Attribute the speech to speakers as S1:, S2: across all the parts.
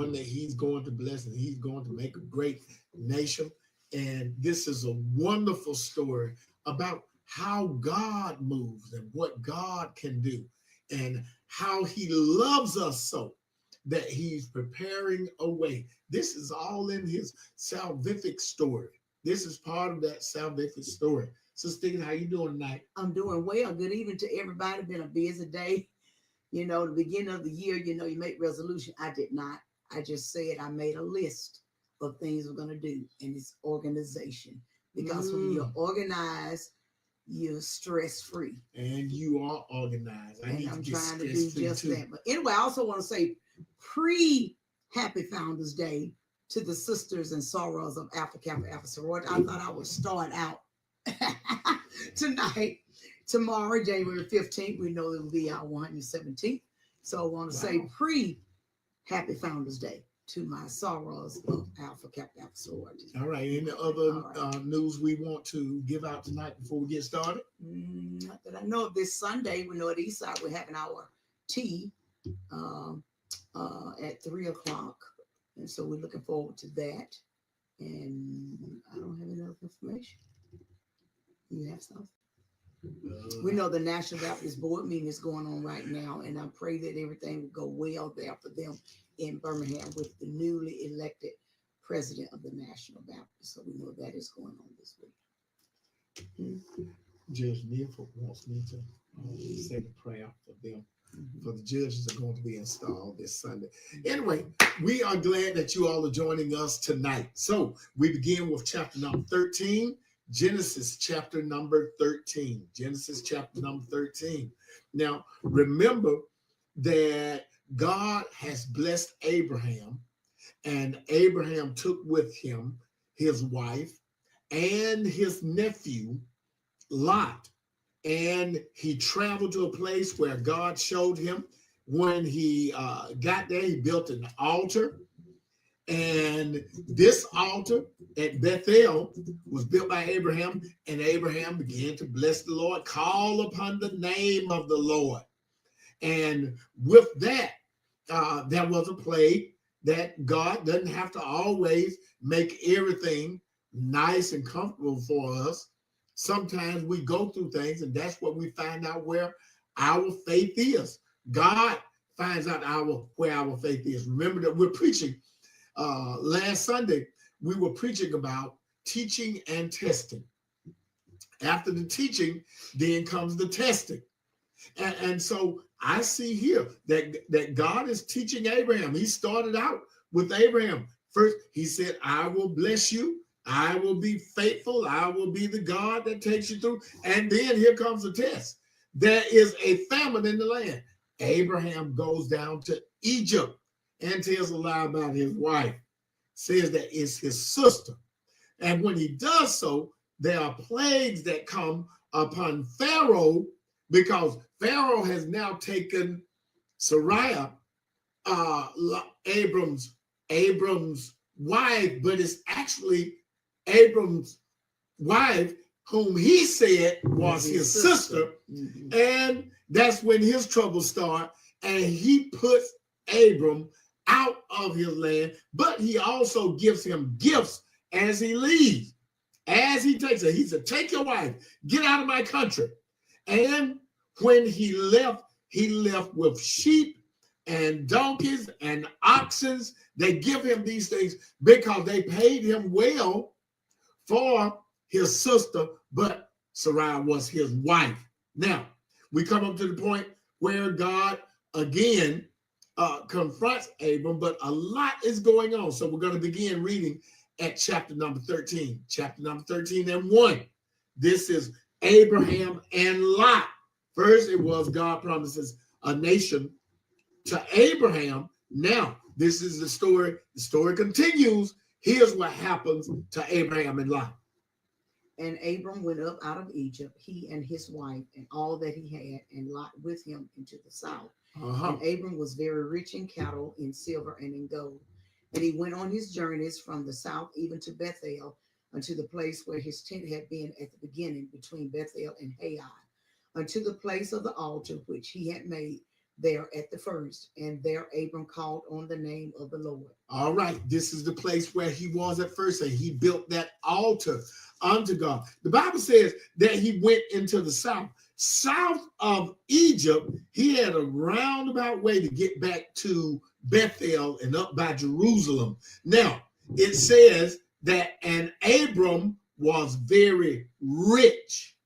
S1: one that he's going to bless, and he's going to make a great nation. And this is a wonderful story about how God moves and what God can do, and how he loves us so that he's preparing a way. This is all in his salvific story. This is part of that salvific story. So, Stiggers, how you doing tonight?
S2: I'm doing well. Good evening to everybody. Been a busy day. You know, the beginning of the year, you know, you make resolution. I did not. I just said I made a list of things we're going to do, and it's organization. Because when you're organized, you're stress-free.
S1: And you are organized.
S2: I'm trying to do just that. But anyway, I also want to say pre-Happy Founders Day to the sisters and sorors of Alpha Kappa Alpha Sorority. I thought I would start out tonight. Tomorrow, January 15th, we know it will be our 117th. So I want to say pre-Happy Founders Day to my sorors of Alpha Kappa Alpha Sorority.
S1: All right. Any other news we want to give out tonight before we get started?
S2: Not that I know of. This Sunday, we know at Eastside we're having our tea at 3 o'clock. And so we're looking forward to that. And I don't have any other information. You have something? We know the National Baptist Board meeting is going on right now, and I pray that everything will go well there for them in Birmingham with the newly elected president of the National Baptist. So we know that is going on this week.
S1: Judge Milford wants me to say a prayer for them. For the judges are going to be installed this Sunday. Anyway, we are glad that you all are joining us tonight. So we begin with chapter number 13. Genesis chapter number 13. Genesis chapter number 13. Now, remember that God has blessed Abraham, and Abraham took with him his wife and his nephew, Lot, and he traveled to a place where God showed him. When he got there, he built an altar. And this altar at Bethel was built by Abraham, and Abraham began to bless the Lord, call upon the name of the Lord. And with that, there was a plague that God doesn't have to always make everything nice and comfortable for us. Sometimes we go through things, and that's what we find out where our faith is. God finds out where our faith is. Remember that we're preaching. Last Sunday, we were preaching about teaching and testing. After the teaching, then comes the testing. And so I see here that God is teaching Abraham. He started out with Abraham. First, he said, I will bless you. I will be faithful. I will be the God that takes you through. And then here comes the test. There is a famine in the land. Abraham goes down to Egypt and tells a lie about his wife. Says that it's his sister. And when he does so, there are plagues that come upon Pharaoh, because Pharaoh has now taken Sarai, Abram's wife, but it's actually Abram's wife, whom he said was his sister. Mm-hmm. And that's when his troubles start. And he puts Abram out of his land, but he also gives him gifts as he leaves. As he takes it, he said, take your wife, get out of my country. And when he left with sheep and donkeys and oxen. They give him these things because they paid him well for his sister, but Sarai was his wife. Now, we come up to the point where God again confronts Abram, but a lot is going on. So we're going to begin reading at chapter number 13. Chapter number 13 and 1. This is Abraham and Lot. First, it was God promises a nation to Abraham. Now, this is the story. The story continues. Here's what happens to Abraham and Lot.
S2: And Abram went up out of Egypt, he and his wife, and all that he had, and Lot with him into the south. And Abram was very rich in cattle, in silver, and in gold. And he went on his journeys from the south even to Bethel, unto the place where his tent had been at the beginning, between Bethel and Hai, unto the place of the altar which he had made there at the first, and there Abram called on the name of the Lord.
S1: All right, this is the place where he was at first, and he built that altar unto God. The Bible says that he went into the south of Egypt. He had a roundabout way to get back to Bethel and up by Jerusalem. Now, it says that, and Abram was very rich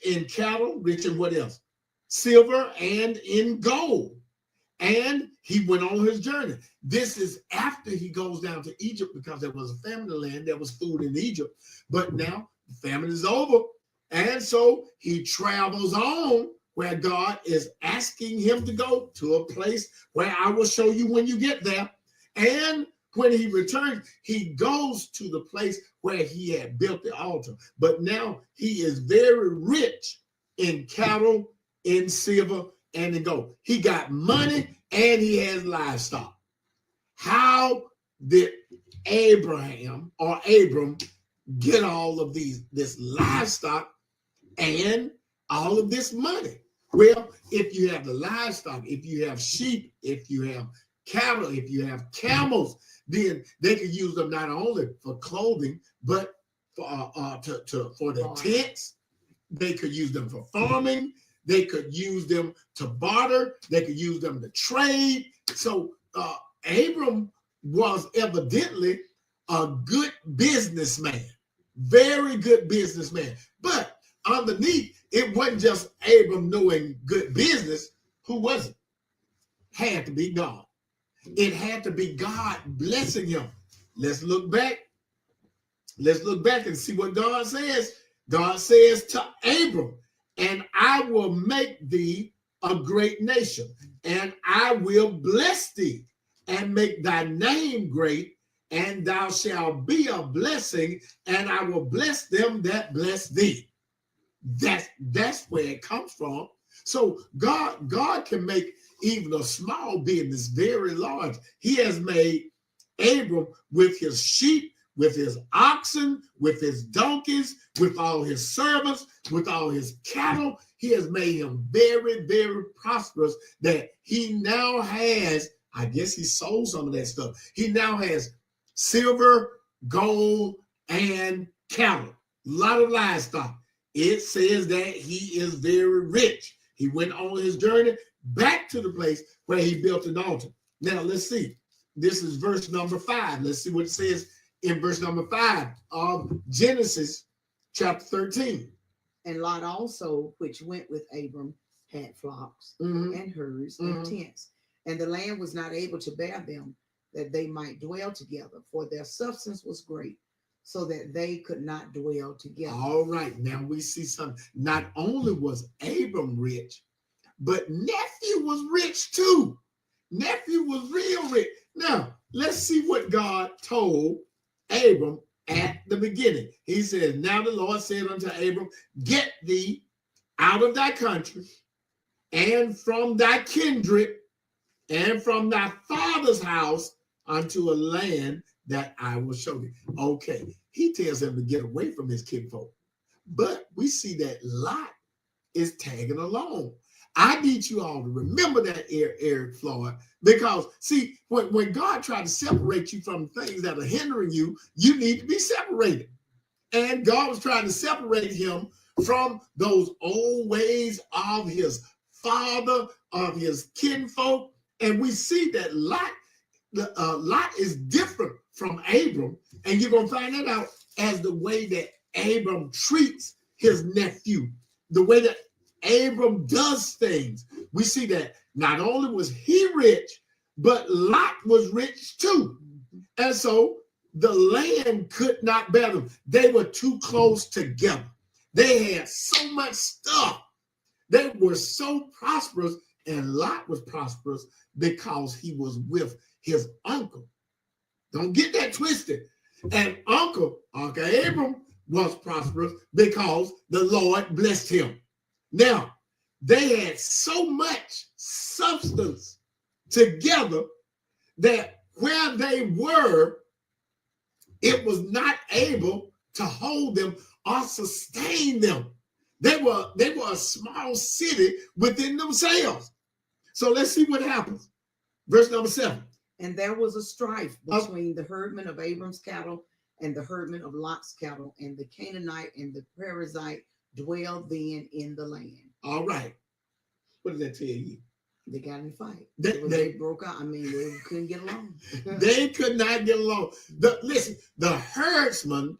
S1: in cattle, rich in what else? Silver and in gold. And he went on his journey. This is after he goes down to Egypt, because there was a famine in the land. There was food in Egypt. But now the famine is over. And so he travels on where God is asking him to go to a place where I will show you when you get there. And when he returns, he goes to the place where he had built the altar. But now he is very rich in cattle, in silver, and in gold. He got money and he has livestock. How did Abram get all of this livestock and all of this money? Well, if you have the livestock, if you have sheep, if you have cattle, if you have camels, then they could use them not only for clothing, but for the tents. They could use them for farming. They could use them to barter. They could use them to trade. So Abram was evidently a good businessman, very good businessman. But underneath, it wasn't just Abram knowing good business. Who was it? Had to be God. It had to be God blessing him. Let's look back. Let's look back and see what God says. God says to Abram, and I will make thee a great nation, and I will bless thee and make thy name great, and thou shalt be a blessing, and I will bless them that bless thee. That's where it comes from. So God can make even a small business very large. He has made Abram with his sheep, with his oxen, with his donkeys, with all his servants, with all his cattle. He has made him very, very prosperous, that he now has, I guess he sold some of that stuff. He now has silver, gold, and cattle. A lot of livestock. It says that he is very rich. He went on his journey back to the place where he built an altar. Now, let's see. This is verse number 5. Let's see what it says in verse number 5 of Genesis chapter 13.
S2: And Lot also, which went with Abram, had flocks and herds and tents. And the land was not able to bear them, that they might dwell together, for their substance was great, so that they could not dwell together.
S1: All right, now we see something. Not only was Abram rich, but nephew was rich too. Nephew was real rich. Now, let's see what God told Abram at the beginning. He said, now the Lord said unto Abram, get thee out of thy country and from thy kindred and from thy father's house unto a land that I will show thee. Okay, he tells him to get away from his kinfolk. But we see that Lot is tagging along. I need you all to remember that, Eric Floyd, because see, when God tried to separate you from things that are hindering you, you need to be separated. And God was trying to separate him from those old ways of his father, of his kinfolk. And we see that Lot is different from Abram. And you're going to find that out as the way that Abram treats his nephew, the way that Abram does things. We see that not only was he rich, but Lot was rich too. And so the land could not bear them. They were too close together. They had so much stuff. They were so prosperous, and Lot was prosperous because he was with his uncle. Don't get that twisted. And Uncle Abram was prosperous because the Lord blessed him. Now, they had so much substance together that where they were, it was not able to hold them or sustain them. They were a small city within themselves. So let's see what happens. Verse number 7.
S2: And there was a strife between the herdmen of Abram's cattle and the herdmen of Lot's cattle, and the Canaanite and the Perizzite dwelled then in the land.
S1: All right. What does that tell you?
S2: They got in a fight.
S1: They
S2: broke out. I mean, they couldn't get along.
S1: They could not get along. Listen, the herdsmen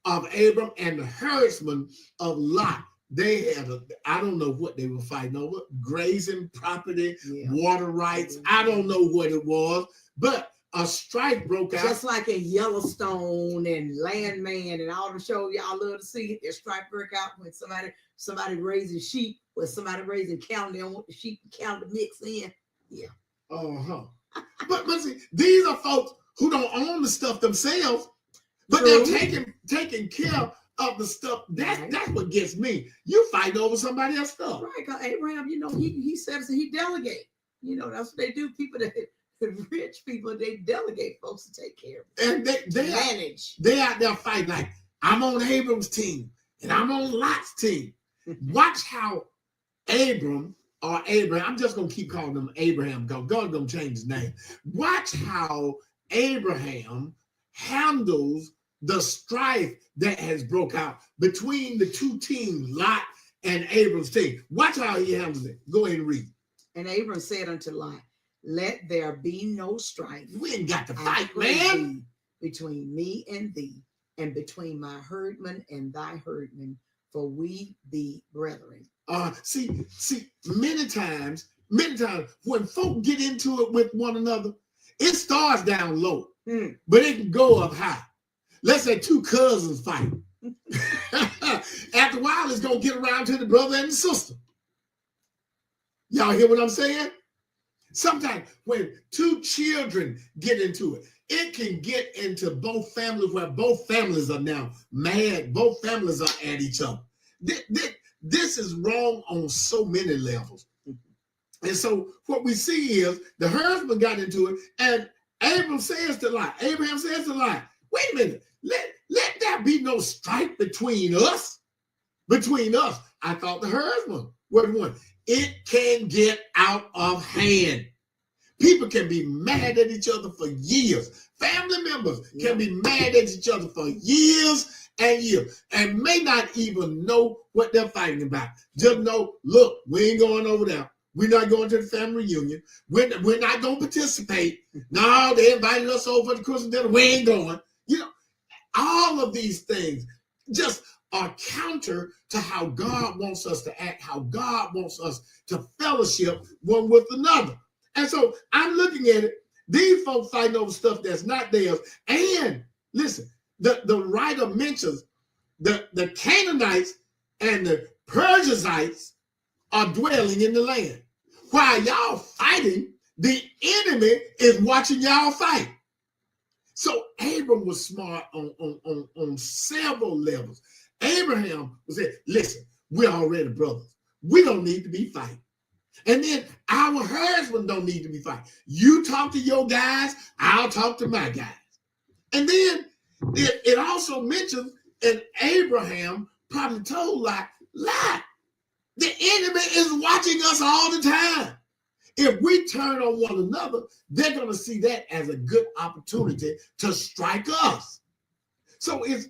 S1: of Abram and the herdsmen of Lot, they had I don't know what they were fighting over, grazing property, water rights. I don't know what it was, but a strife broke out.
S2: Just like in Yellowstone and Landman and all the shows y'all love to see, their strife broke out when somebody raising sheep or somebody raising cattle. They don't want the sheep and cattle to mix in. Yeah.
S1: But see, these are folks who don't own the stuff themselves, but
S2: True.
S1: they're taking care of the stuff. That's what gets me. You fight over somebody else's stuff.
S2: Right, because Abraham, he says he delegate. That's what they do. People that rich people, they delegate folks to take care of
S1: them. And they manage. They out there fighting like, I'm on Abram's team and I'm on Lot's team. Watch how Abraham, I'm just going to keep calling him Abraham because God's going to change his name. Watch how Abraham handles the strife that has broke out between the two teams, Lot and Abram's team. Watch how he handles it. Go ahead and read.
S2: And Abram said unto Lot, let there be no strife.
S1: We ain't got to fight, man.
S2: Between me and thee, and between my herdmen and thy herdmen, for we be brethren.
S1: See, many times when folk get into it with one another, it starts down low, but it can go up high. Let's say two cousins fight. After a while, it's gonna get around to the brother and the sister. Y'all hear what I'm saying? Sometimes when two children get into it, it can get into both families where both families are now mad. Both families are at each other. This is wrong on so many levels. And so what we see is the herdsman got into it, and Abraham says to Lot, wait a minute, let there be no strife between us. I thought the herdsman was the one. It can get out of hand. People can be mad at each other for years. Family members can be mad at each other for years and years and may not even know what they're fighting about. Just know, look, we ain't going over there. We're not going to the family reunion. We're not going to participate. No, they invited us over to Christmas dinner. We ain't going. All of these things just are counter to how God wants us to act, how God wants us to fellowship one with another. And so I'm looking at it. These folks fighting over stuff that's not theirs. And listen, the writer mentions the Canaanites and the Perizzites are dwelling in the land. While y'all fighting, the enemy is watching y'all fight. So Abram was smart on several levels. Abraham was saying, listen, we're already brothers. We don't need to be fighting. And then our herdsmen don't need to be fighting. You talk to your guys, I'll talk to my guys. And then it also mentions, and Abraham probably told Lot, the enemy is watching us all the time. If we turn on one another, they're going to see that as a good opportunity to strike us. So it's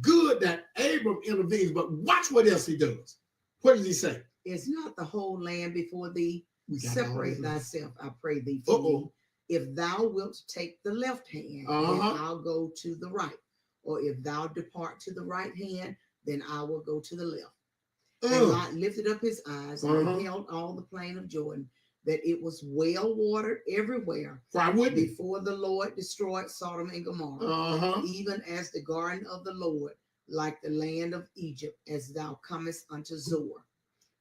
S1: good that Abram intervenes, but watch what else he does. What does he say?
S2: Is not the whole land before thee? Separate thyself, I pray thee, from thee. If thou wilt take the left hand, then I'll go to the right. Or if thou depart to the right hand, then I will go to the left. And Lot lifted up his eyes and beheld all the plain of Jordan, that it was well watered everywhere. Before the Lord destroyed Sodom and Gomorrah, even as the garden of the Lord, like the land of Egypt, as thou comest unto Zoar.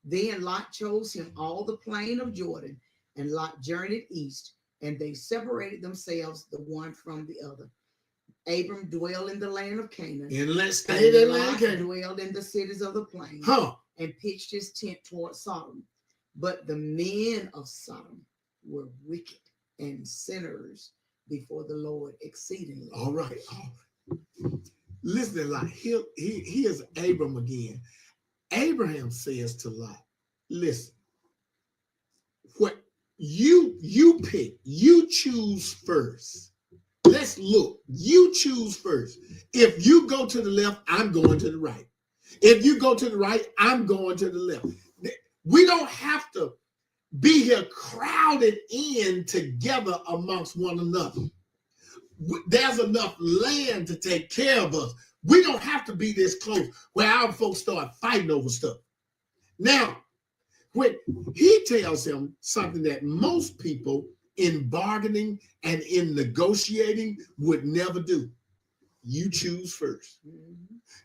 S2: Then Lot chose him all the plain of Jordan, and Lot journeyed east, and they separated themselves the one from the other. Abram dwelled in the land of Canaan. And Lot dwelled in the cities of the plain, and pitched his tent toward Sodom. But the men of Sodom were wicked and sinners before the Lord exceedingly.
S1: All right. Listen to Lot. Here's Abram again. Abraham says to Lot, listen, you pick, you choose first. Let's look. You choose first. If you go to the left, I'm going to the right. If you go to the right, I'm going to the left. We don't have to be here crowded in together amongst one another. There's enough land to take care of us. We don't have to be this close where our folks start fighting over stuff. Now, when he tells him something that most people in bargaining and in negotiating would never do, you choose first.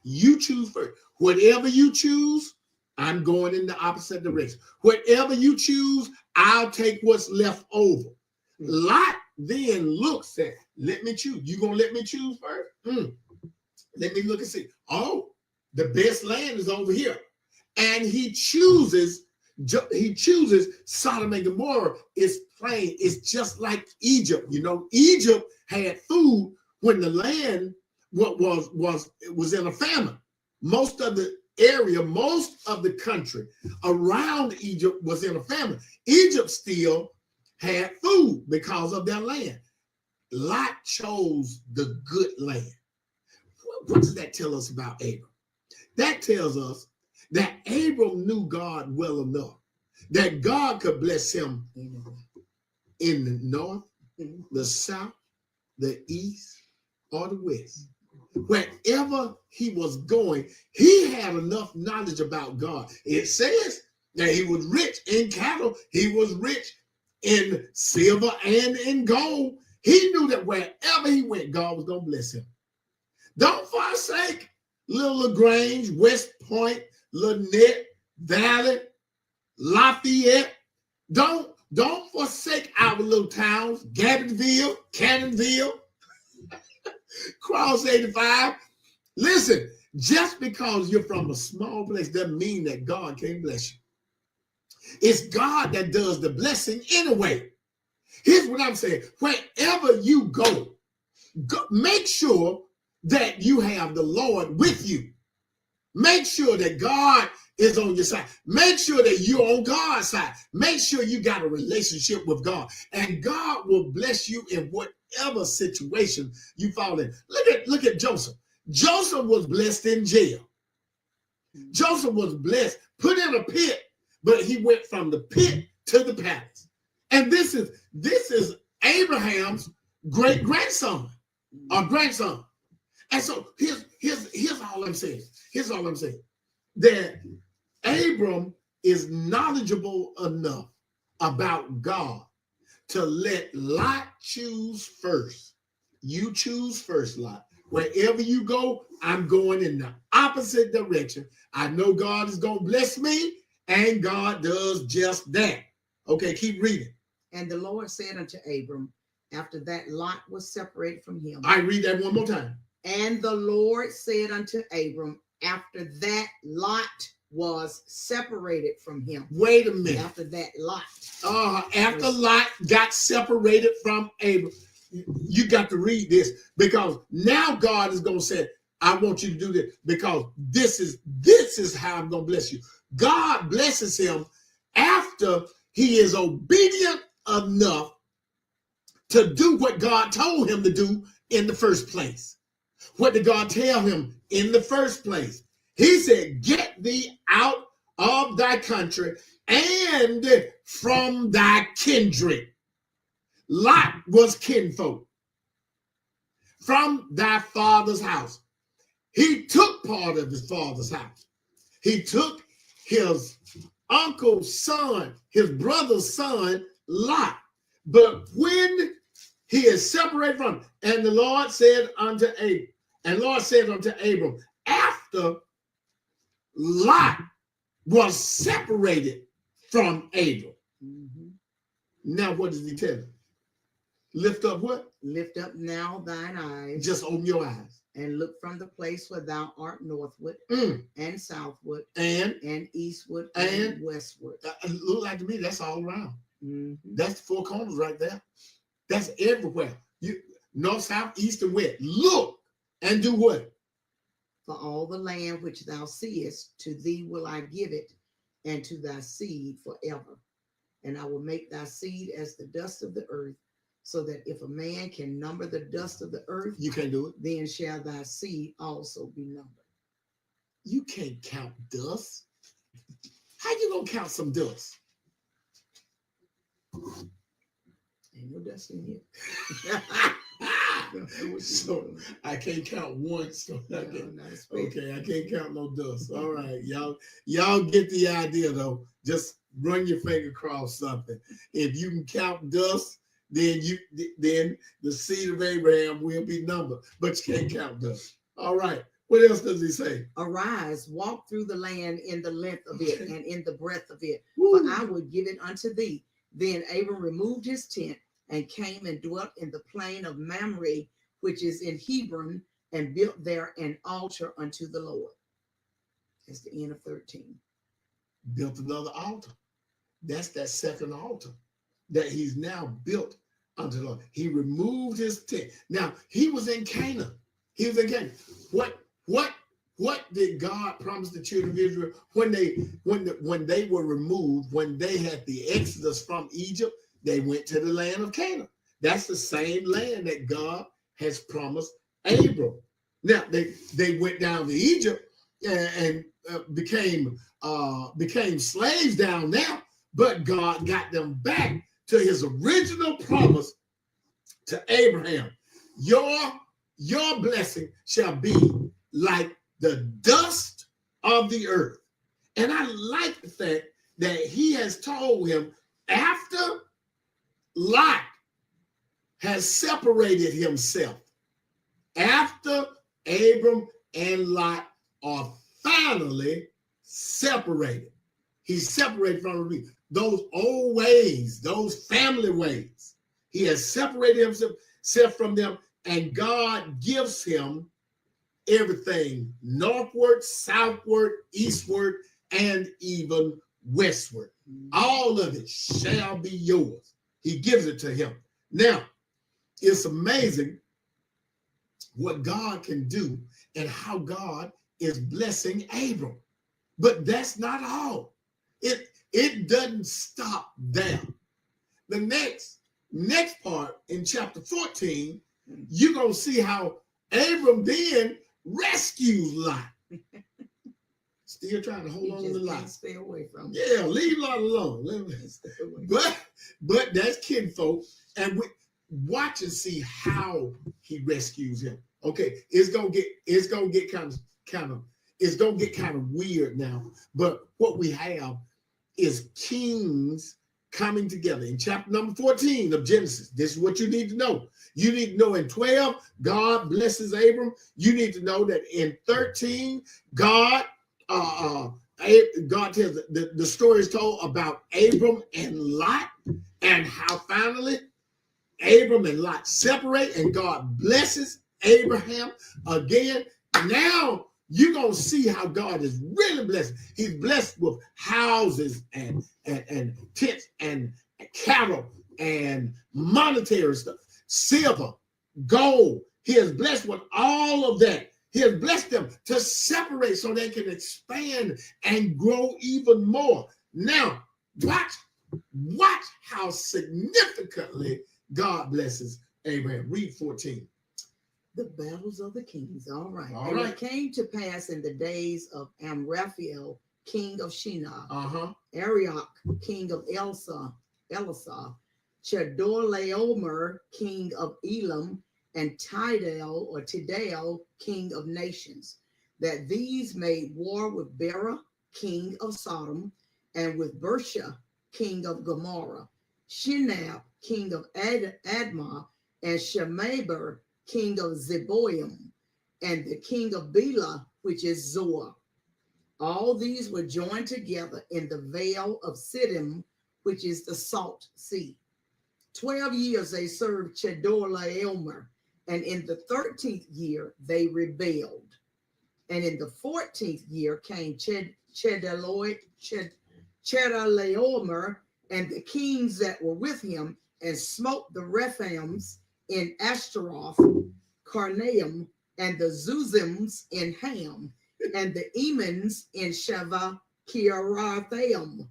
S1: You choose first. Whatever you choose, I'm going in the opposite direction. Whatever you choose, I'll take what's left over. Lot then looks at, let me choose. You gonna let me choose first? Let me look and see. Oh, the best land is over here. And he chooses Sodom and Gomorrah. Is plain. It's just like Egypt. You know, Egypt had food when the land was in a famine. Most of the area, most of the country around Egypt was in a famine. Egypt still had food because of their land. Lot chose the good land. What does that tell us about Abram? That tells us that Abram knew God well enough that God could bless him in the north, the south, the east, or the west. Wherever he was going, he had enough knowledge about God. It says that he was rich in cattle. He was rich in silver and in gold. He knew that wherever he went, God was going to bless him. Don't forsake Little LaGrange, West Point, Lynette, Valley, Lafayette. Don't forsake our little towns, Gabbyville, Cannonville, Cross 85. Listen, just because you're from a small place doesn't mean that God can't bless you. It's God that does the blessing anyway. Here's what I'm saying. Wherever you go, make sure that you have the Lord with you. Make sure that God is on your side. Make sure that you're on God's side. Make sure you got a relationship with God. And God will bless you in whatever situation you fall in. Look at Joseph. Joseph was blessed in jail. Joseph was blessed, put in a pit, but he went from the pit to the palace. And this is Abraham's great-grandson or grandson. And so here's all I'm saying. Here's all I'm saying. That Abram is knowledgeable enough about God to let Lot choose first. You choose first, Lot. Wherever you go, I'm going in the opposite direction. I know God is going to bless me, and God does just that. Okay, keep reading.
S2: And the Lord said unto Abram, after that Lot was separated from him.
S1: I read that one more time.
S2: And the Lord said unto Abram, after that Lot was separated from him.
S1: Wait a minute.
S2: After that Lot.
S1: After Lot got separated from Abram. You got to read this, because now God is going to say, I want you to do this, because this is how I'm going to bless you. God blesses him after he is obedient enough to do what God told him to do in the first place. What did God tell him in the first place? He said, get thee out of thy country and from thy kindred. Lot was kinfolk. From thy father's house. He took part of his father's house. He took his uncle's son, his brother's son, Lot. But when he is separated from him, and the Lord said unto Abram, after Lot was separated from Abram. Now what does he tell him? Lift up what?
S2: Lift up now thine eyes.
S1: Just open your eyes.
S2: And look from the place where thou art northward and southward and eastward and westward.
S1: It look like to me that's all around. That's the four corners right there. That's everywhere. You north, south, east, and west. Look and do what?
S2: For all the land which thou seest, to thee will I give it, and to thy seed forever. and I will make thy seed as the dust of the earth, so that if a man can number the dust of the earth,
S1: You can't do it.
S2: then shall thy seed also be numbered.
S1: You can't count dust. How you gonna count some dust?
S2: Ain't no dust in here.
S1: So I can't count one. So okay, I can't count no dust. All right, y'all get the idea though. Just run your finger across something. If you can count dust, then the seed of Abraham will be numbered. But you can't count dust. All right. What else does he say?
S2: Arise, walk through the land in the length of it and in the breadth of it,
S1: Woo.
S2: for I would give it unto thee. Then Abram removed his tent and came and dwelt in the plain of Mamre, which is in Hebron, and built there an altar unto the Lord. That's the end of 13.
S1: Built another altar. That's that second altar that he's now built unto the Lord. He removed his tent. Now, he was in Canaan. He was in Canaan. What did God promise the children of Israel when they were removed, when they had the exodus from Egypt? They went to the land of Canaan. That's the same land that God has promised Abram. Now they went down to Egypt and became slaves down there, but God got them back to his original promise to Abraham. Your blessing shall be like the dust of the earth. And I like the fact that he has told him after Lot has separated himself, after Abram and Lot are finally separated. He's separated from those old ways, those family ways. He has separated himself from them, and God gives him everything northward, southward, eastward, and even westward. All of it shall be yours. He gives it to him. Now, it's amazing what God can do and how God is blessing Abram. But that's not all. It doesn't stop there. The next part in chapter 14, you're going to see how Abram then rescues Lot. Still trying to hold on to Lot.
S2: Stay away from him.
S1: Yeah, leave Lot alone. But that's kinfolk, and we watch and see how he rescues him. Okay, it's gonna get kind of weird now. But what we have is kings coming together. In chapter number 14 of Genesis, this is what you need to know. You need to know in 12, God blesses Abram. You need to know that in 13, God tells the story is told about Abram and Lot, and how finally Abram and Lot separate, and God blesses Abraham again. Now you're gonna see how God is really blessed. He's blessed with houses and tents and cattle and monetary stuff, silver, gold. He has blessed with all of that. He has blessed them to separate so they can expand and grow even more. Now, watch how significantly God blesses Abraham. Read 14.
S2: The battles of the kings. All right.
S1: All
S2: and
S1: right.
S2: It came to pass in the days of Amraphel, king of Shinar, Arioch, king of Elasah, Chedorlaomer, king of Elam, and Tidal, king of nations, that these made war with Bera, king of Sodom, and with Bersha, king of Gomorrah, Shinab, king of Admah, and Shemaber, king of Zeboim, and the king of Bela, which is Zoar. All these were joined together in the vale of Siddim, which is the Salt Sea. 12 years they served Chedorlaomer, and in the 13th year they rebelled. And in the 14th year came Chedorlaomer and the kings that were with him, and smote the Rephaims in Ashtaroth, Karnaim, and the Zuzims in Ham, and the Emans in Shava Kiarathaim,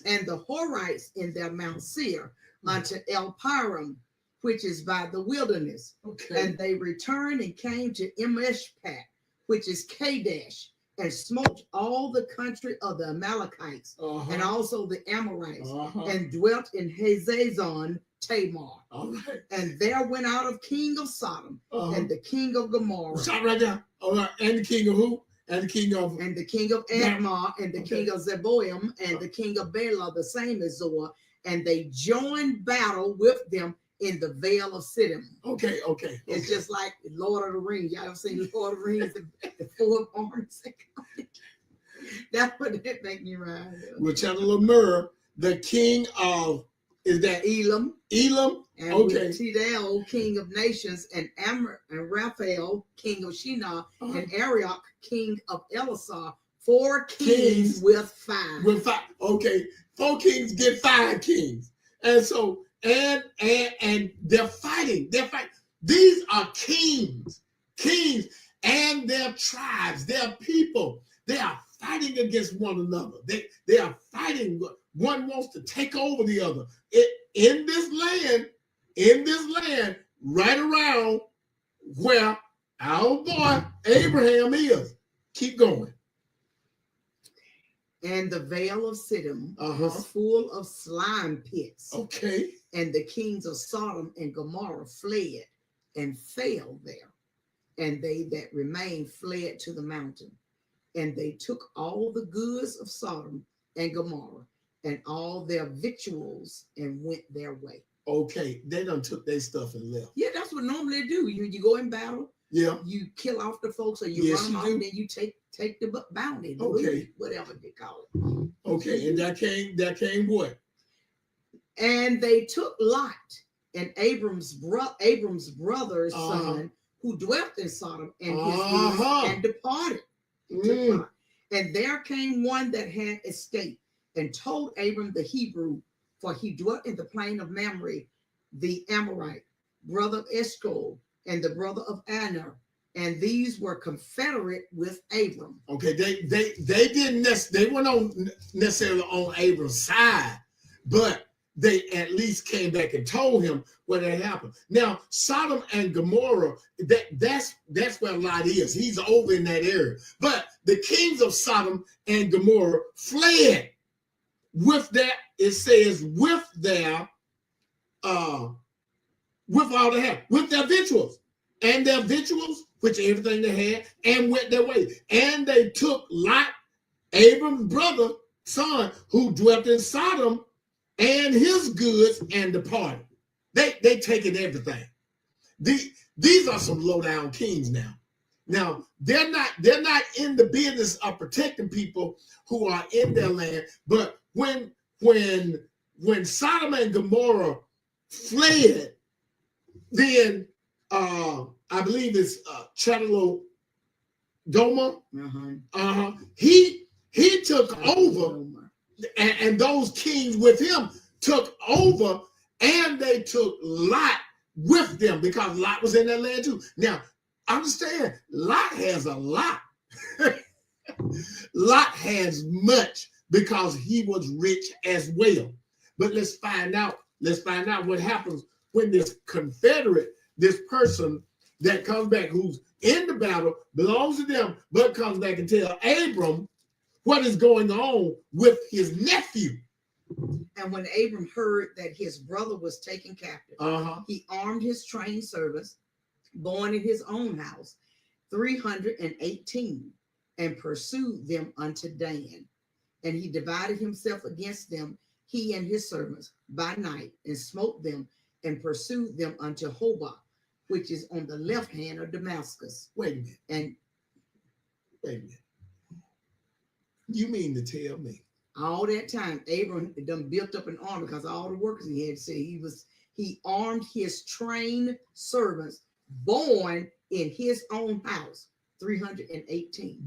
S2: and the Horites in their Mount Seir unto El Param, which is by the wilderness.
S1: Okay.
S2: And they returned and came to Emeshpat, which is Kadesh, and smote all the country of the Amalekites, and also the Amorites, and dwelt in Hazazon Tamar.
S1: All right.
S2: And there went out of king of Sodom and the king of Gomorrah.
S1: Stop right there. All right. And the king of who? And the king of
S2: Admah, and the king of Zeboim, and the king of Bela, the same as Zoar, and they joined battle with them in the Vale of Siddim.
S1: Okay.
S2: It's just like Lord of the Rings. Y'all ever seen Lord of the Rings? The four arms. That's what that make me ride.
S1: With Chedorlaomer, the king of, is that
S2: Elam? And
S1: okay.
S2: with Tidal, king of nations, and Raphael, king of Shinar, and Arioch, king of Elasar. 4 kings with 5.
S1: With 5. Okay. 4 kings get 5 kings. And so, and they're fighting. These are kings and their tribes, their people. They are fighting against one another. They are fighting. One wants to take over the other. In this land, right around where our boy Abraham is. Keep going.
S2: And the Vale of Siddim was full of slime pits.
S1: Okay.
S2: And the kings of Sodom and Gomorrah fled and fell there. And they that remained fled to the mountain. And they took all the goods of Sodom and Gomorrah and all their victuals and went their way.
S1: Okay. They done took their stuff and left.
S2: Yeah, that's what normally they do. You go in battle.
S1: Yeah.
S2: You kill off the folks, or you run them off, and then you take the bounty, the loot, whatever they call it.
S1: Okay, and that came what?
S2: And they took Lot and Abram's brother's son, who dwelt in Sodom, and his goods, and departed. And there came one that had escaped, and told Abram the Hebrew, for he dwelt in the plain of Mamre, the Amorite, brother of Eshcol, and the brother of Aner, and these were confederate with Abram. Okay,
S1: they weren't necessarily on Abram's side, but they at least came back and told him what had happened. Now, Sodom and Gomorrah, that's where Lot is. He's over in that area. But the kings of Sodom and Gomorrah fled with that, it says, with all they had, with their victuals, which everything they had, and went their way. And they took Lot, Abram's brother, son, who dwelt in Sodom, and his goods, and departed. They taken everything. These are some low down kings now. Now they're not in the business of protecting people who are in their land. But when Sodom and Gomorrah fled, then I believe it's Chedorlaomer. He took over, and those kings with him took over, and they took Lot with them because Lot was in that land too. Now, understand, Lot has a lot. Lot has much because he was rich as well. But let's find out what happens when this confederate, this person that comes back who's in the battle, belongs to them, but comes back and tell Abram what is going on with his nephew.
S2: And when Abram heard that his brother was taken captive, he armed his trained servants, born in his own house, 318, and pursued them unto Dan. And he divided himself against them, he and his servants, by night, and smote them, and pursued them unto Hobah, which is on the left hand of Damascus.
S1: Wait a minute. You mean to tell me
S2: all that time Abram done built up an army because all the workers he had to say he armed his trained servants born in his own house, 318.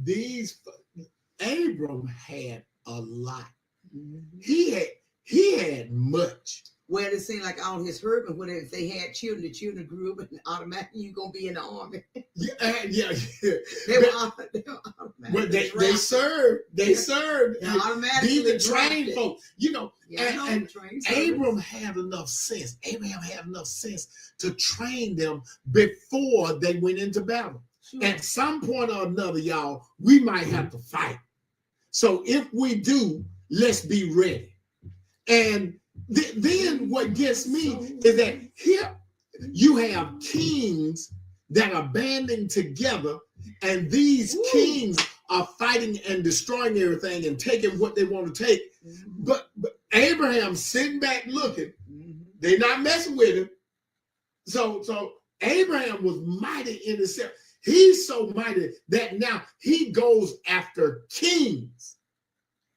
S2: Abram had a lot. He had much. Well, it seemed like all his husband, whatever, if they had children, the children grew up and automatically you're going to be in the army.
S1: Yeah.
S2: They were automatically
S1: Well, they served. They served.
S2: Automatically
S1: These are trained folks. You know, and Abraham had enough sense. Abraham had enough sense to train them before they went into battle. Sure. At some point or another, y'all, we might have to fight. So if we do, let's be ready. And then what gets me is that here you have kings that are banding together, and these kings are fighting and destroying everything and taking what they want to take. But Abraham's sitting back looking. They're not messing with him. So Abraham was mighty in himself. He's so mighty that now he goes after kings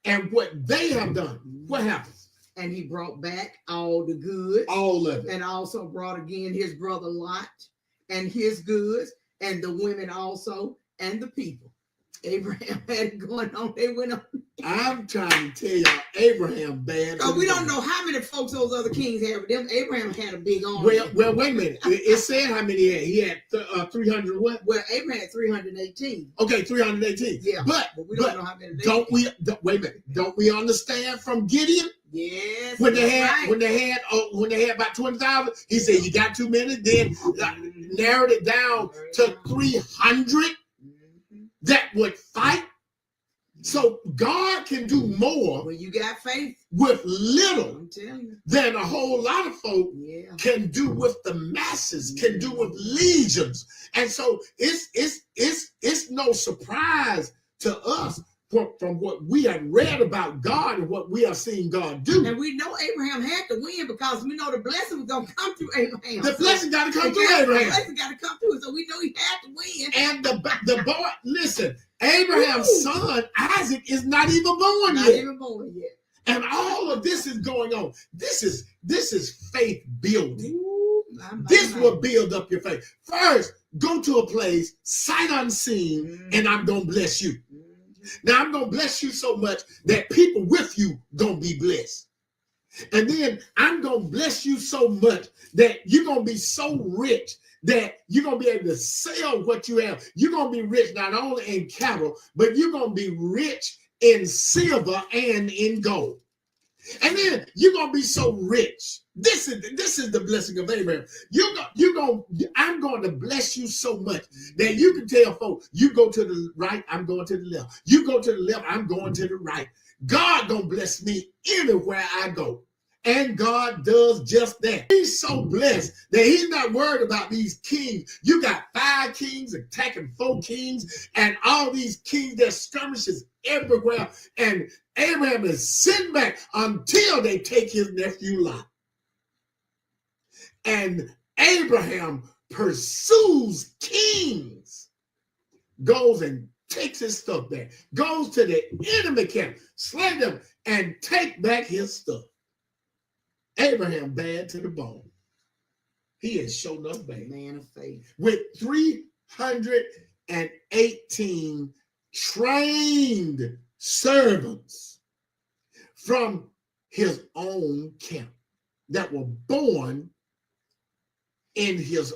S1: and what they have done. What happens?
S2: And he brought back all the goods.
S1: All of it.
S2: And also brought again his brother Lot and his goods, and the women also, and the people. Abraham had it going on. They went on.
S1: I'm trying to tell y'all, Abraham bad.
S2: Because we don't know how many folks those other kings had with them. Abraham had a big army.
S1: Well, wait a minute. It said how many he had. He had 300 what?
S2: Well, Abraham had 318.
S1: Okay, 318.
S2: Yeah. But we don't know how many.
S1: Wait a minute. Don't we understand from Gideon?
S2: Yes.
S1: When they had about 20,000, he said you got too many. Then narrowed it down to 300 that would fight. So God can do more
S2: when you got faith
S1: with little
S2: I'm telling you.
S1: Than a whole lot of folk can do with the masses, can do with legions. And so it's no surprise to us from what we have read about God and what we have seen God do.
S2: And we know Abraham had to win because we know the blessing was going to come through Abraham.
S1: The blessing got to come through Abraham.
S2: The blessing got to come through. So we know he had to win.
S1: And the boy, listen, Abraham's son, Isaac, is not even born yet.
S2: Not even born yet.
S1: And all of this is going on. This is faith building. This will build up your faith. First, go to a place, sight unseen, and I'm going to bless you. Now, I'm going to bless you so much that people with you going to be blessed. And then I'm going to bless you so much that you're going to be so rich that you're going to be able to sell what you have. You're going to be rich not only in cattle, but you're going to be rich in silver and in gold. And then you're going to be so rich. This is the blessing of Abraham. I'm going to bless you so much that you can tell folks, you go to the right, I'm going to the left. You go to the left, I'm going to the right. God going to bless me anywhere I go. And God does just that. He's so blessed that he's not worried about these kings. You got 5 kings attacking 4 kings and all these kings that skirmishes everywhere. And Abraham is sitting back until they take his nephew Lot. And Abraham pursues kings, goes and takes his stuff back, goes to the enemy camp, slay them, and take back his stuff. Abraham bad to the bone. He is shown up bad.
S2: Man of faith.
S1: With 318 trained servants from his own camp that were born in his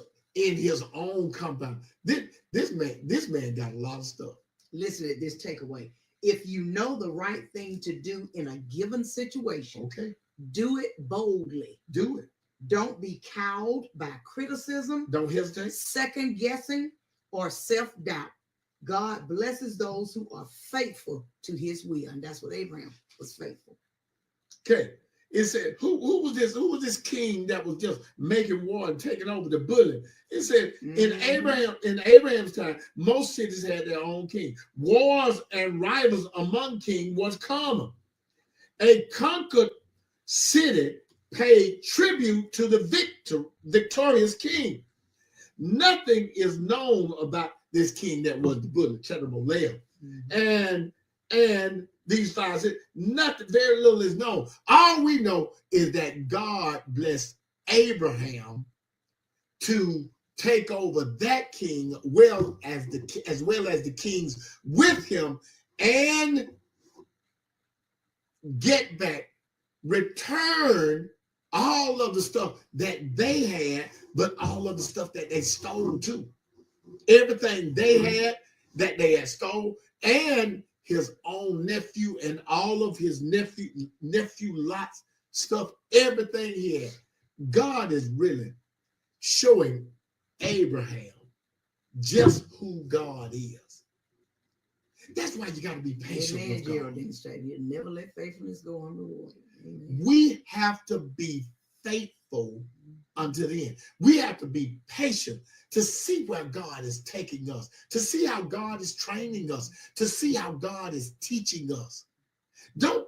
S1: own compound. This man got a lot of stuff.
S2: Listen to this takeaway. If you know the right thing to do in a given situation,
S1: okay,
S2: do it boldly.
S1: Do it.
S2: Don't be cowed by criticism.
S1: Don't hesitate.
S2: Second guessing or self-doubt. God blesses those who are faithful to his will. And that's what Abraham was faithful.
S1: Okay. It said, who was this king that was just making war and taking over the bullet? It said in Abraham's time, most cities had their own king. Wars and rivals among kings was common. A conquered city paid tribute to the victorious king. Nothing is known about this king that was the bullet, Chedorlaomer. And these 5 said, nothing, very little is known. All we know is that God blessed Abraham to take over that king, as well as the kings with him, and get back, return all of the stuff that they had, but all of the stuff that they stole too. Everything they had that they had stole, and his own nephew and all of his nephew Lot's stuff, everything he had. God is really showing Abraham just who God is. That's why you got to be patient with God.
S2: Geraldine said, you never let faithfulness go unrewarded.
S1: We have to be faithful unto the end. We have to be patient to see where God is taking us, to see how God is training us, to see how God is teaching us. Don't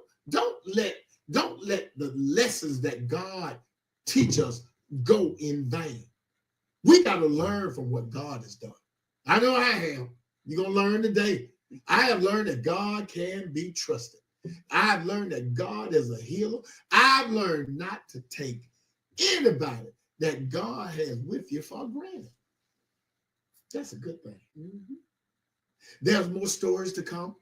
S1: let the lessons that God teach us go in vain. We got to learn from what God has done. I know I have. You're going to learn today. I have learned that God can be trusted. I've learned that God is a healer. I've learned not to take anybody that God has with you for granted. That's a good thing. Mm-hmm. There's more stories to come.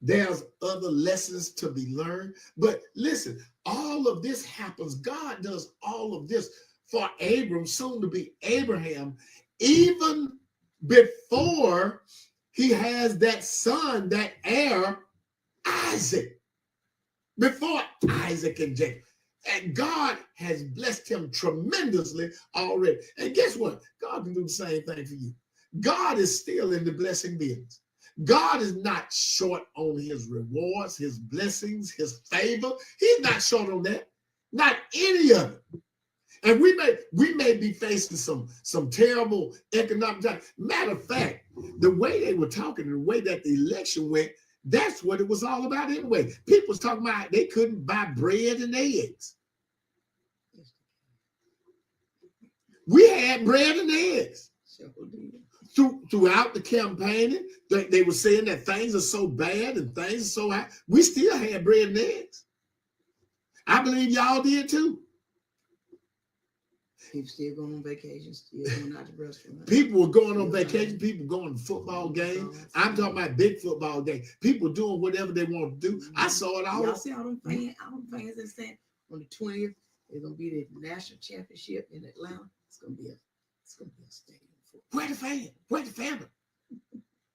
S1: There's other lessons to be learned. But listen, all of this happens. God does all of this for Abram, soon to be Abraham, even before he has that son, that heir, Isaac. Before Isaac and Jacob. And God has blessed him tremendously already. And guess what? God can do the same thing for you. God is still in the blessing business. God is not short on his rewards, his blessings, his favor. He's not short on that. Not any of it. And we may be facing some terrible economic times. Matter of fact, the way they were talking, the way that the election went, that's what it was all about anyway. People was talking about they couldn't buy bread and eggs. We had bread and eggs. Throughout the campaigning, they were saying that things are so bad and things are so high. We still had bread and eggs. I believe y'all did too.
S2: People still going on vacation, still going out to restaurants.
S1: People were going on vacation. People going to football games. I'm talking about big football games. People doing whatever they want to do. I saw it all.
S2: Y'all see all them fans that saying on the 20th, there's gonna be the national championship in Atlanta. It's gonna be a stadium.
S1: Where the fan? Where the family?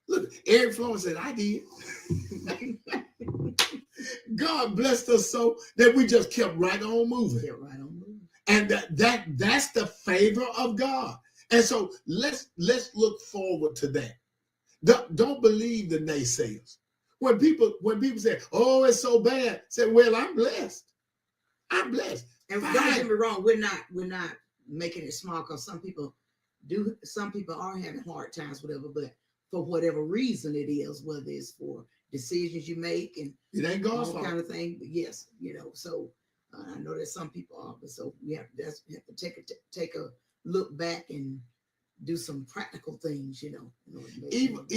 S1: Look, Eric Florence said, I did. God blessed us so that we just kept right on moving.
S2: Kept right on moving.
S1: And that's the favor of God. And so let's look forward to that. Don't believe the naysayers. When people say, oh, it's so bad, say, well, I'm blessed. I'm blessed.
S2: And don't get me wrong, we're not making it small, because some people are having hard times, whatever, but for whatever reason it is, whether it's for decisions you make and
S1: it ain't God's
S2: all
S1: fault.
S2: kind of thing. But yes, so I know that some people are, but so we have to take a look back and do some practical things,
S1: Even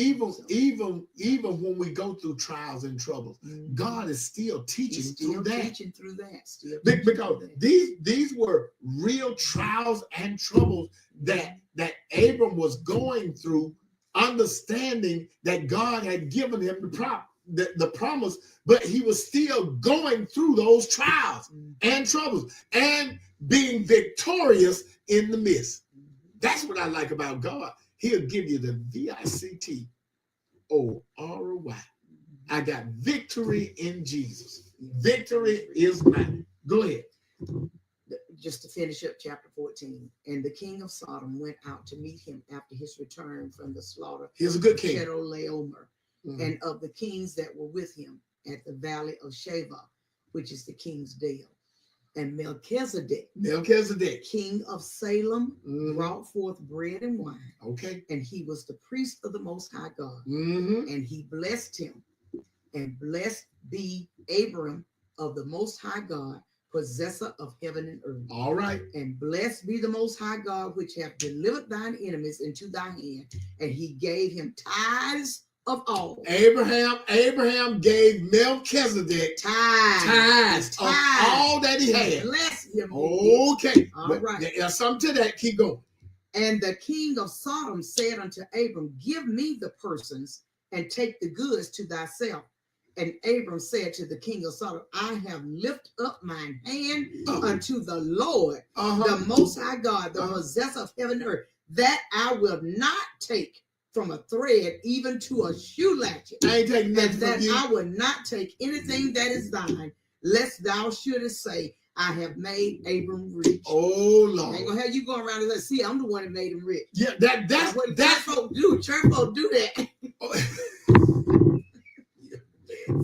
S1: when we go through trials and troubles, mm-hmm. God is still teaching through that. Because these were real trials and troubles that Abram was going through, understanding that God had given him the promise, but he was still going through those trials and troubles and being victorious in the midst. That's what I like about God. He'll give you the VICTORY. I got victory in Jesus. Victory is mine. Go ahead.
S2: Just to finish up chapter 14. And the king of Sodom went out to meet him after his return from the slaughter.
S1: He's a good king.
S2: Chedorlaomer, and of the kings that were with him at the valley of Shavah, which is the king's dale. And Melchizedek, king of Salem, brought forth bread and wine.
S1: Okay.
S2: And he was the priest of the Most High God.
S1: Mm-hmm.
S2: And he blessed him. And blessed be Abram of the Most High God, possessor of heaven and earth.
S1: All right.
S2: And blessed be the Most High God, which hath delivered thine enemies into thy hand. And he gave him tithes of all.
S1: Abraham gave Melchizedek tithes of all that he had.
S2: Bless him.
S1: Okay.
S2: All right.
S1: There's something to that. Keep going.
S2: And the king of Sodom said unto Abram, give me the persons and take the goods to thyself. And Abram said to the king of Sodom, I have lifted up mine hand unto the Lord, the Most High God, the possessor of heaven and earth, that I will not take from a thread even to a shoe latchet,
S1: I ain't taking nothing
S2: and that
S1: from you.
S2: I will not take anything that is thine, lest thou shouldest say, I have made Abram rich.
S1: Oh
S2: I ain't
S1: Lord.
S2: gonna have you going around and say, see, I'm the one that made him rich.
S1: Yeah, that's
S2: what
S1: that.
S2: church folk do. Church folk do that.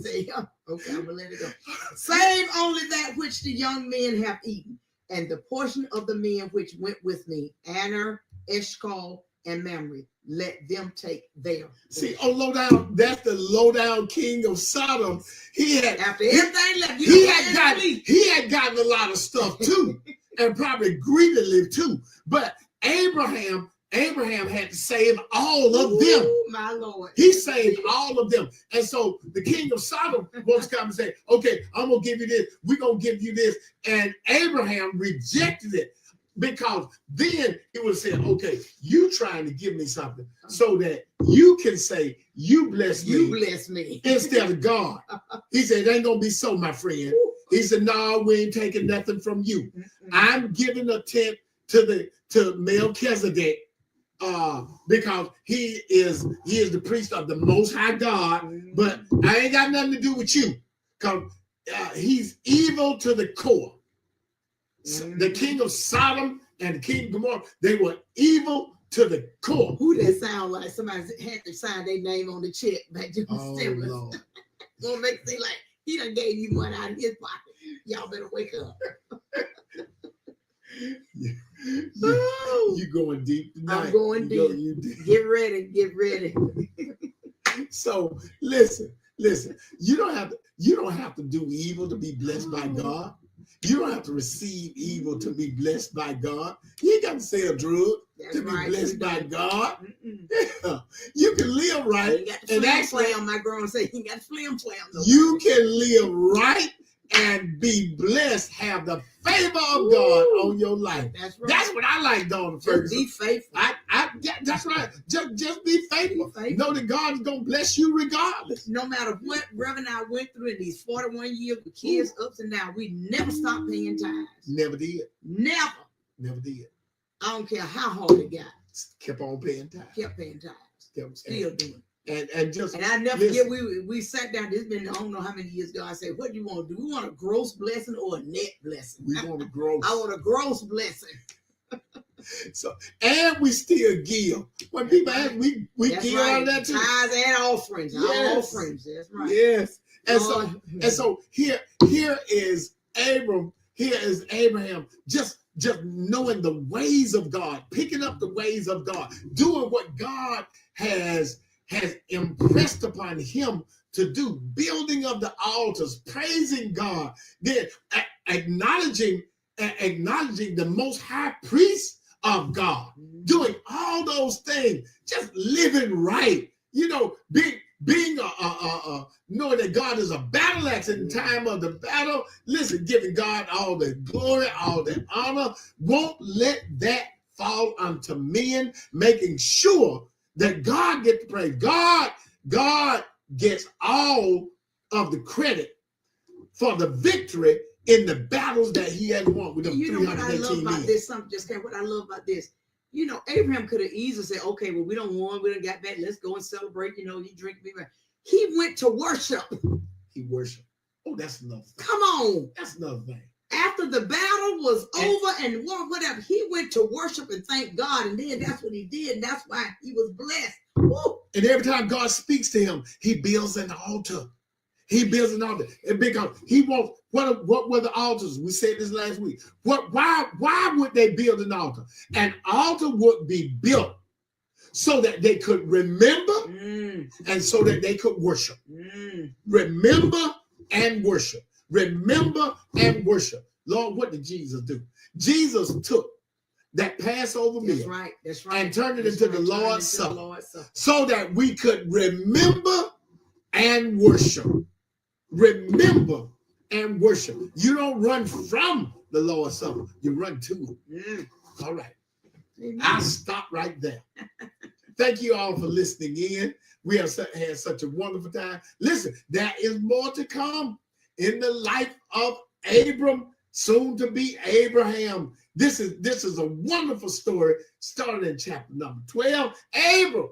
S2: Say, okay, I'm gonna let it go. Save only that which the young men have eaten, and the portion of the men which went with me, Aner, Eshcol, and Mamre, let them take their.
S1: See, low down, that's the low down king of Sodom. He had
S2: After everything left,
S1: he had gotten a lot of stuff too, and probably greedily too. But Abraham had to save all of them.
S2: My Lord.
S1: He saved all of them. And so the king of Sodom wants to come and say, okay, I'm going to give you this. We're going to give you this. And Abraham rejected it, because then he would say, okay, you trying to give me something so that you can say, you bless me.
S2: You bless me.
S1: Instead of God. He said, it ain't going to be so, my friend. He said, no, we ain't taking nothing from you. I'm giving a tenth to Melchizedek, because he is the priest of the Most High God, but I ain't got nothing to do with you, because he's evil to the core. The king of Sodom and the king of Gomorrah, they were evil to the core.
S2: Who that sound like somebody had to sign their name on the check back to the stimulus?
S1: Lord.
S2: Gonna make it seem like he done gave you money out of his pocket. Y'all better wake up.
S1: You going deep tonight.
S2: I'm going deep. Get ready.
S1: So listen. You don't have to do evil to be blessed by God. You don't have to receive evil to be blessed by God. You ain't got to sell drugs to be blessed by God. Yeah. You can live right.
S2: And actually, my grandma said, you got to flam.
S1: You can live right and be blessed, have the favor of God on your life. That's right. That's what I like, Donna Ferguson.
S2: Be faithful.
S1: That's right. Just be faithful. Know that God's gonna bless you regardless.
S2: No matter what Reverend I went through in these 41 years with kids ups and downs, we never stopped paying tithes.
S1: Never did.
S2: Never
S1: did.
S2: I don't care how hard it got.
S1: Kept on paying tithes.
S2: Kept paying tithes. Still doing. And I never forget, we sat down. This been, I don't know how many years ago. I said, what do you want to do? We want a gross blessing or a net blessing?
S1: We want a gross.
S2: I want a gross blessing.
S1: So, and we still give. When people ask, we give out of that too.
S2: Tithes and offerings. Yes. Offerings. That's right.
S1: Yes. And so here is Abram. Here is Abraham. Just knowing the ways of God, picking up the ways of God, doing what God has impressed upon him to do, building of the altars, praising God, then acknowledging the Most High Priest of God, doing all those things, just living right, being knowing that God is a battle axe in the time of the battle. Listen, giving God all the glory, all the honor. Won't let that fall unto men, making sure that God gets the praise. God gets all of the credit for the victory in the battles that he had won with them.
S2: You know what I love about this? What I love about this. Abraham could have easily said, okay, well, we don't want, we don't got back. Let's go and celebrate. You drink me. He went to worship.
S1: He worshiped. Oh, that's another thing.
S2: Come on.
S1: That's another thing.
S2: After the battle was over and war, whatever, he went to worship and thank God. And then that's what he did. And that's why he was blessed. Woo.
S1: And every time God speaks to him, he builds an altar. He builds an altar. And because he wants, what were the altars? We said this last week. Why would they build an altar? An altar would be built so that they could remember and so that they could worship. Remember and worship. Remember and worship. Lord, what did Jesus do? Jesus took that Passover meal
S2: that's right.
S1: and turned it into the Lord's Supper so that we could remember and worship. Remember and worship. You don't run from the Lord's Supper. You run to it. All right. I'll stop right there. Thank you all for listening in. We have had such a wonderful time. Listen, there is more to come in the life of Abram, soon to be Abraham. This is a wonderful story starting in chapter number 12. Abram,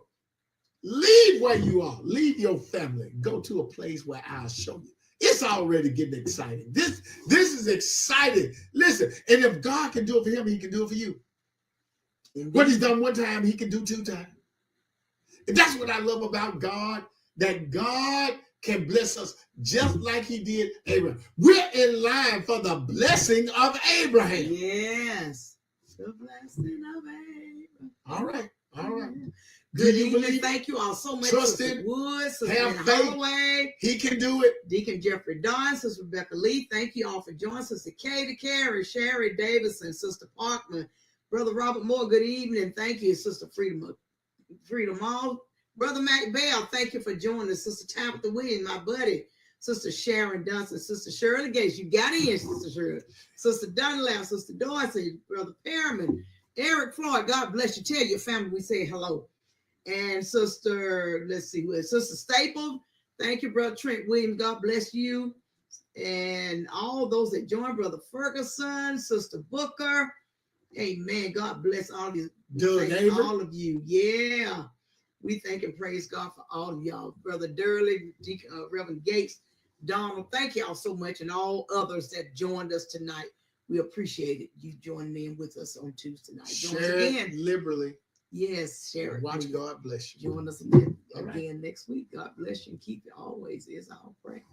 S1: leave where you are. Leave your family. Go to a place where I'll show you. It's already getting exciting. This is exciting. Listen, and if God can do it for him, he can do it for you. Indeed. What he's done one time, he can do 2 times. And that's what I love about God, that God can bless us just like he did Abraham. We're in line for the blessing of Abraham.
S2: Yes. The blessing of Abraham.
S1: All right.
S2: Good evening. Thank you all so much.
S1: Trust it.
S2: Woods, Sister
S1: Have faith.
S2: Holloway.
S1: He can do it.
S2: Deacon Jeffrey Don, Sister Rebecca Lee. Thank you all for joining. Sister Katie Carey, Sherry Davidson, Sister Parkman, Brother Robert Moore. Good evening. Thank you, Sister Freedom All. Brother Mac Bell, thank you for joining us. Sister Tabitha Williams, my buddy. Sister Sharon Dunson, Sister Shirley Gates. You got in, Sister Shirley. Sister Dunlap, Sister Dorsey, Brother Perriman, Eric Floyd. God bless you. Tell your family we say hello. And Sister, let's see, Sister Staple. Thank you, Brother Trent Williams. God bless you. And all those that joined, Brother Ferguson, Sister Booker. Amen. God bless all of you. All of you. Yeah. We thank and praise God for all of y'all. Brother Durley, Reverend Gates, Donald, thank y'all so much. And all others that joined us tonight. We appreciate it. You joining in with us on Tuesday night.
S1: Share it liberally.
S2: Yes, share it.
S1: Watch God bless you.
S2: Join us again next week. God bless you and keep you always is our prayer.